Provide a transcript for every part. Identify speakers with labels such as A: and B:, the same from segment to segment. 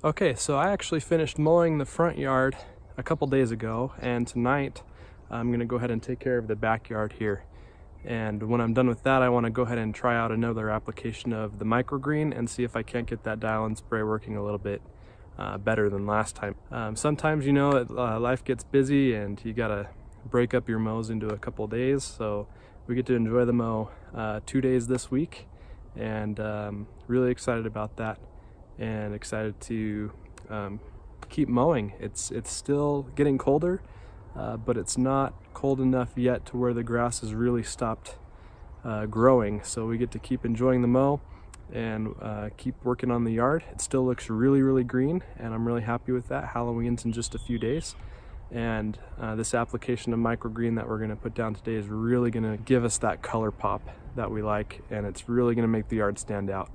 A: Okay, so I actually finished mowing the front yard a couple days ago, and tonight I'm gonna go ahead and take care of the backyard here. And when I'm done with that, I want to go ahead and try out another application of the Microgreene and see if I can't get that Dial N Spray working a little bit better than last time. Sometimes, you know, life gets busy and you gotta break up your mows into a couple days, so we get to enjoy the mow 2 days this week, and really excited about that and excited to keep mowing. It's still getting colder, but it's not cold enough yet to where the grass has really stopped growing, so we get to keep enjoying the mow and keep working on the yard. It still looks really green, and I'm really happy with that. Halloween's in just a few days, and this application of Microgreene that we're going to put down today is really going to give us that color pop that we like, and it's really going to make the yard stand out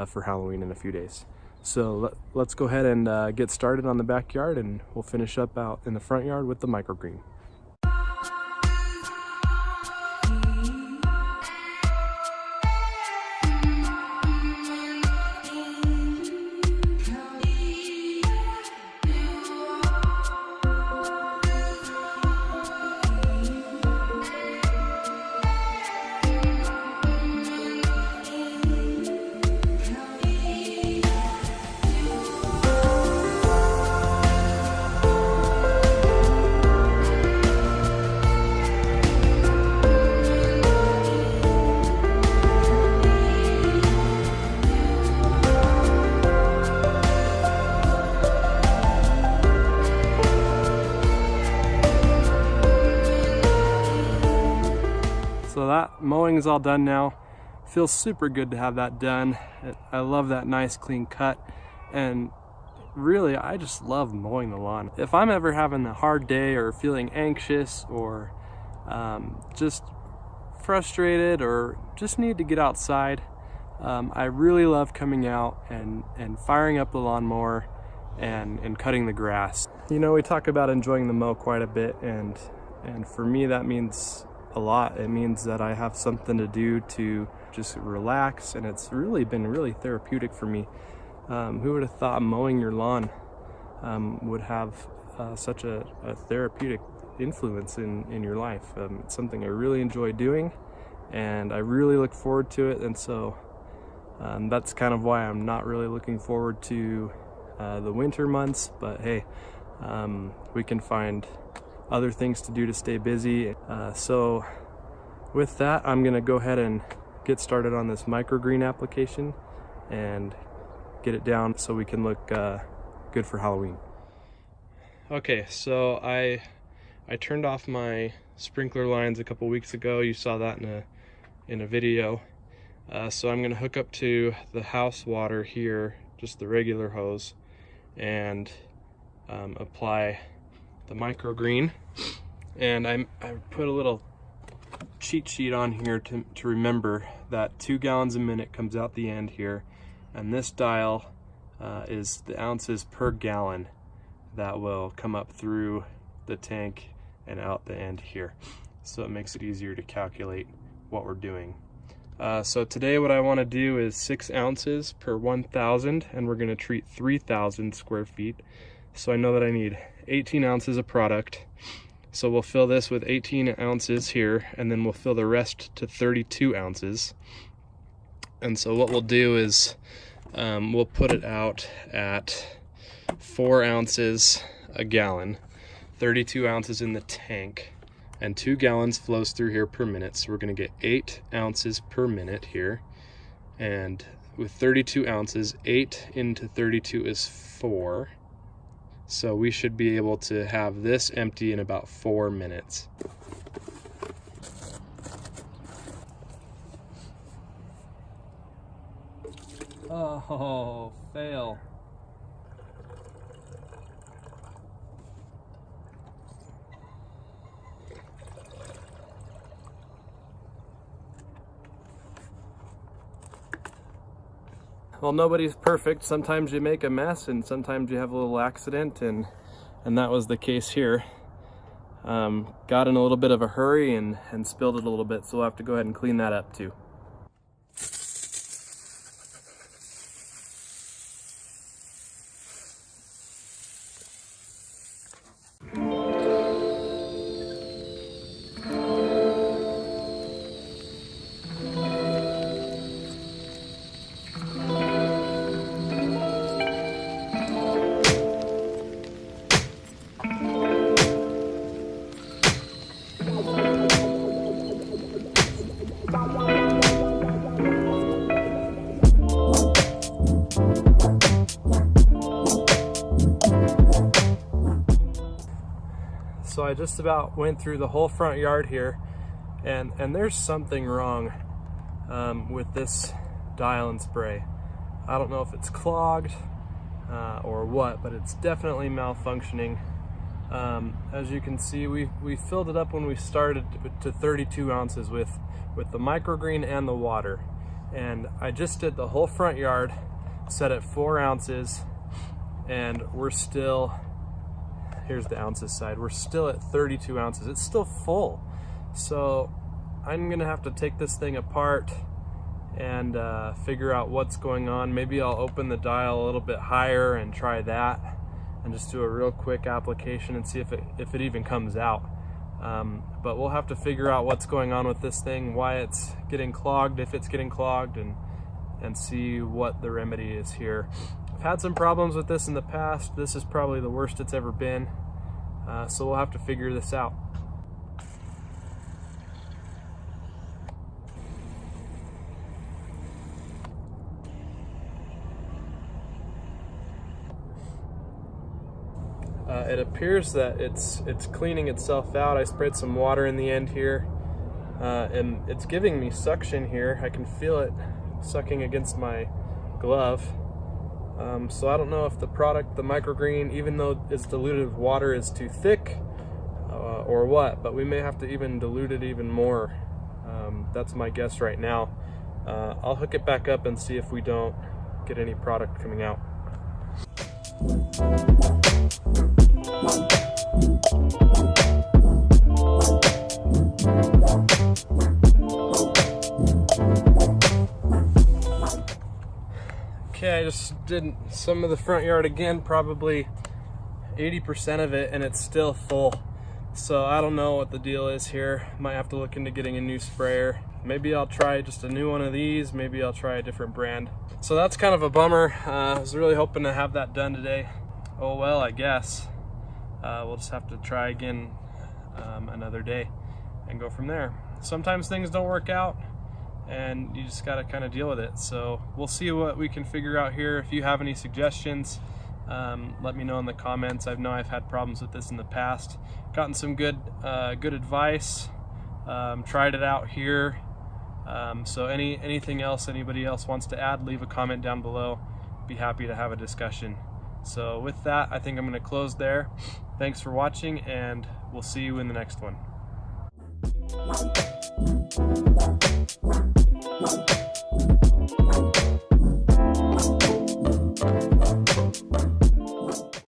A: for Halloween in a few days. So let's go ahead and get started on the backyard, and we'll finish up out in the front yard with the Microgreene. So that mowing is all done now. Feels super good to have that done. I love that nice clean cut, and really I just love mowing the lawn. If I'm ever having a hard day or feeling anxious or just frustrated or just need to get outside, I really love coming out and firing up the lawnmower and cutting the grass. You know, we talk about enjoying the mow quite a bit, and for me that means a lot. It means that I have something to do to just relax, and it's really been really therapeutic for me. Who would have thought mowing your lawn would have such a therapeutic influence in your life? It's something I really enjoy doing, and I really look forward to it, and so that's kind of why I'm not really looking forward to the winter months, but hey, we can find other things to do to stay busy. So with that, I'm gonna go ahead and get started on this Microgreene application and get it down so we can look good for Halloween. Okay, so I turned off my sprinkler lines a couple weeks ago. You saw that in a video. So I'm gonna hook up to the house water here, just the regular hose, and apply the Microgreene. And I put a little cheat sheet on here to remember that 2 gallons a minute comes out the end here, and this dial is the ounces per gallon that will come up through the tank and out the end here, so it makes it easier to calculate what we're doing. So today what I want to do is 6 ounces per 1,000, and we're going to treat 3,000 square feet. So I know that I need 18 ounces of product. So we'll fill this with 18 ounces here, and then we'll fill the rest to 32 ounces. And so what we'll do is we'll put it out at 4 ounces a gallon, 32 ounces in the tank, and 2 gallons flows through here per minute. So we're going to get 8 ounces per minute here. And with 32 ounces, 8 into 32 is 4. So we should be able to have this empty in about 4 minutes. Oh, fail. Well, nobody's perfect. Sometimes you make a mess, and sometimes you have a little accident, and that was the case here. Got in a little bit of a hurry and spilled it a little bit, so we'll have to go ahead and clean that up too. I just about went through the whole front yard here, and there's something wrong with this Dial N Spray. I don't know if it's clogged or what, but it's definitely malfunctioning. As you can see, we filled it up when we started to 32 ounces with the Microgreene and the water, and I just did the whole front yard, set at 4 ounces, and we're still, here's the ounces side, we're still at 32 ounces. It's still full. So I'm gonna have to take this thing apart and figure out what's going on. Maybe I'll open the dial a little bit higher and try that, and just do a real quick application and see if it even comes out. But we'll have to figure out what's going on with this thing, why it's getting clogged, if it's getting clogged, and see what the remedy is here. I've had some problems with this in the past. This is probably the worst it's ever been. So we'll have to figure this out. It appears that it's cleaning itself out. I sprayed some water in the end here, and it's giving me suction here. I can feel it sucking against my glove. So I don't know if the product, the Microgreene, even though it's diluted with water, is too thick or what, but we may have to even dilute it even more. That's my guess right now. I'll hook it back up and see if we don't get any product coming out. Okay, I just did some of the front yard again, probably 80% of it, and it's still full. So I don't know what the deal is here. Might have to look into getting a new sprayer. Maybe I'll try just a new one of these. Maybe I'll try a different brand. So that's kind of a bummer. I was really hoping to have that done today. Oh well, I guess. We'll just have to try again another day and go from there. Sometimes things don't work out, and you just got to kind of deal with it. So we'll see what we can figure out here. If you have any suggestions, let me know in the comments. I know I've had problems with this in the past. Gotten some good advice. Tried it out here. So anything else anybody else wants to add, leave a comment down below. Be happy to have a discussion. So with that, I think I'm going to close there. Thanks for watching, and we'll see you in the next one.